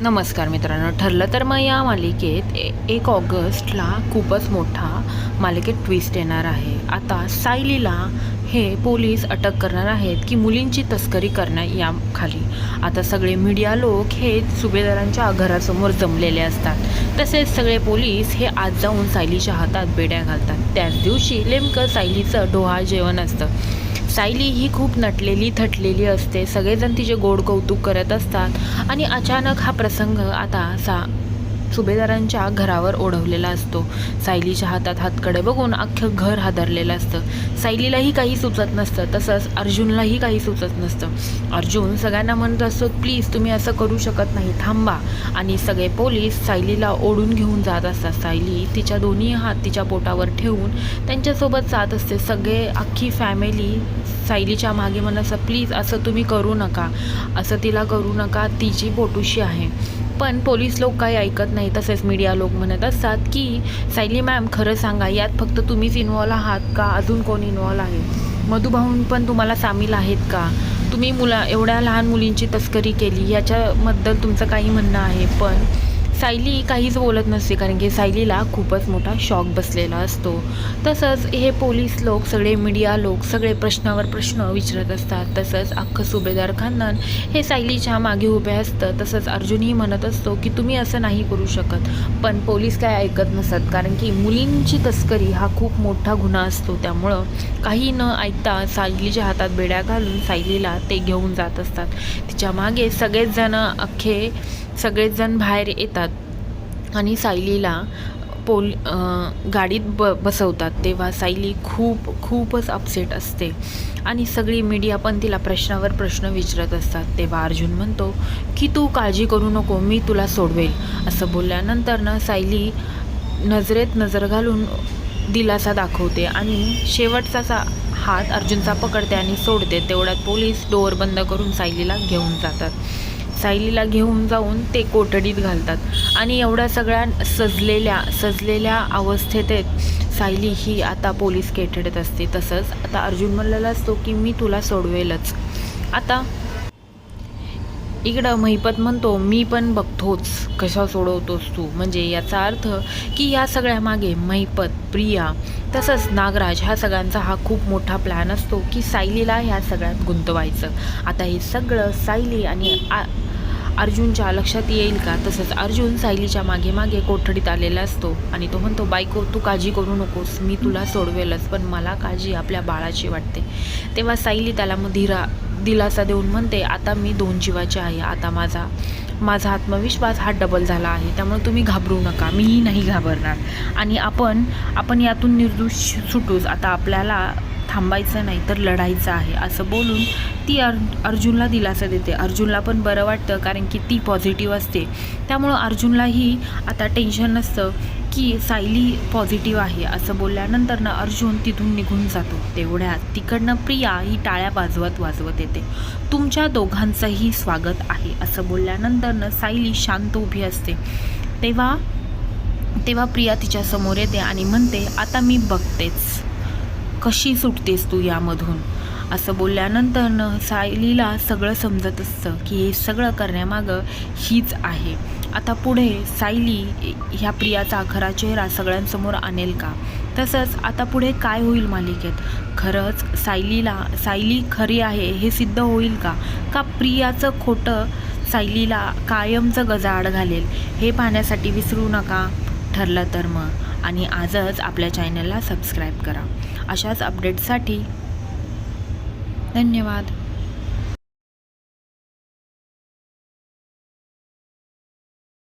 नमस्कार मित्रांनो, ठरलं तर मग या मालिकेत 1 ऑगस्टला खूपच मोठा मालिकेत ट्विस्ट येणार आहे. आता सायलीला हे पोलीस अटक करणार आहेत की मुलींची तस्करी या खाली. आता सगळे मीडिया लोक हे सुभेदारांच्या घरासमोर जमलेले असतात. तसेच सगळे पोलीस हे आज जाऊन सायलीच्या हातात बेड्या घालतात. त्याच दिवशी नेमकं सायलीचं डोहाळ जेवण असतं. सायली ही खूप नटलेली थटलेली असते. सगळेजण तिचे गोड कौतुक करत असतात आणि अचानक हा प्रसंग आता सुभेदारांच्या घरावर ओढवलेला असतो. सायलीच्या हातात हातकडे बघून अख्खं घर हादरलेलं असतं. सायलीलाही काही सुचत नसतं, तसंच अर्जुनलाही काही सुचत नसतं. अर्जुन सगळ्यांना म्हणत असतो, प्लीज तुम्ही असं करू शकत नाही, थांबा. आणि सगळे पोलीस सायलीला ओढून घेऊन जात असतात. सायली तिच्या दोन्ही हात तिच्या पोटावर ठेवून त्यांच्यासोबत जात असते. अख्खी फॅमिली सायलीच्या मागे म्हणत असतं, प्लीज असं तुम्ही करू नका, असं तिला करू नका, तिची पोटुशी आहे. पण पोलीस लोक काही ऐकत नाही. तसेच मीडिया लोक म्हणत असतात की सायली मॅम, खरं सांगा, यात फक्त तुम्हीच इन्व्हॉल्व आहात का, अजून कोण इन्व्हॉल्व आहे? मधुभाऊन पण तुम्हाला सामील आहेत का? तुम्ही एवढ्या लहान मुलींची तस्करी केली, याच्याबद्दल तुमचं काही म्हणणं आहे? पण सायली काहीच बोलत नसते, कारण की सायलीला खूपच मोठा शॉक बसलेला असतो. तसंच हे पोलीस लोक, सगळे मीडिया लोक सगळे प्रश्नावर प्रश्न विचारत असतात. तसंच अख्खं सुभेदार खानदान हे सायलीच्या मागे उभे असतं. तसंच अर्जुनही म्हणत असतो की तुम्ही असं नाही करू शकत. पण पोलीस काय ऐकत नसतात, कारण की मुलींची तस्करी हा खूप मोठा गुन्हा असतो. त्यामुळं काही न ऐकता सायलीच्या हातात बेड्या घालून सायलीला ते घेऊन जात असतात. तिच्या मागे सगळेच जण बाहेर येतात आणि सायलीला गाडीत बसवतात. तेव्हा सायली खूपच अपसेट असते आणि सगळी मीडिया पण तिला प्रश्नावर प्रश्न विचारत असतात. तेव्हा अर्जुन म्हणतो की तू काळजी करू नको, मी तुला सोडवेल. असं बोलल्यानंतर सायली नजरेत नजर घालून दिलासा दाखवते आणि शेवटचा हात अर्जुनचा पकडते आणि सोडते. तेवढ्यात पोलीस डोअर बंद करून सायलीला घेऊन जातात. सायलीला घेऊन जाऊन ते कोठडीत घालतात आणि एवढ्या सगळ्या सजलेल्या अवस्थेत सायली ही आता पोलीस कोठडीत असते. तसंच आता अर्जुन म्हणलेला असतो की मी तुला सोडवेलच. आता इकडं महिपत म्हणतो, मी पण बघतोच कशा सोडवतोस तू. म्हणजे याचा अर्थ की या सगळ्यामागे महिपत, प्रिया तसंच नागराज ह्या सगळ्यांचा हा खूप मोठा प्लॅन असतो की सायलीला ह्या सगळ्यात गुंतवायचं. आता हे सगळं सायली आणि अर्जुनच्या लक्षात येईल का? तसंच अर्जुन सायलीच्या मागे कोठडीत आलेला असतो आणि तो म्हणतो, बायको तू काळजी करू नकोस, मी तुला सोडवेलच, पण मला काळजी आपल्या बाळाची वाटते. तेव्हा सायली त्याला दिलासा देऊन म्हणते, आता मी 2 जीवाचे आहे. आता माझा आत्मविश्वास हा डबल झाला आहे, त्यामुळे तुम्ही घाबरू नका, मीही नाही घाबरणार आणि आपण यातून निर्दोष सुटूच. आता आपल्याला थांबायचं नाही तर लढायचं आहे. असं बोलून ती अर्जुनला दिलासा देते. अर्जुनला पण बरं वाटतं, कारण की ती पॉझिटिव्ह असते. त्यामुळं अर्जुनलाही आता टेन्शन नसतं की सायली पॉझिटिव्ह आहे. असं बोलल्यानंतर अर्जुन तिथून निघून जातो. तेवढ्यात तिकडनं प्रिया ही टाळ्या वाजवत येते. तुमच्या दोघांचंही स्वागत आहे. असं बोलल्यानंतर सायली शांत उभी असते. तेव्हा प्रिया तिच्या समोर येते आणि म्हणते, आता मी बघतेच कशी सुटतेस तू यामधून. असं बोलल्यानंतर सायलीला सगळं समजत असतं की हे सगळं करण्यामागं हीच आहे. आता पुढे सायली ह्या प्रियाचा खरा चेहरा सगळ्यांसमोर आणेल का? तसंच आता पुढे काय होईल मालिकेत? खरंच सायली खरी आहे हे सिद्ध होईल का? का प्रियाचं खोटं सायलीला कायमचं गजाआड घालेल? हे पाहण्यासाठी विसरू नका ठरलं तर मग. आणि आजच आपल्या चॅनलला सबस्क्राईब करा. अशाच अपडेट्ससाठी धन्यवाद.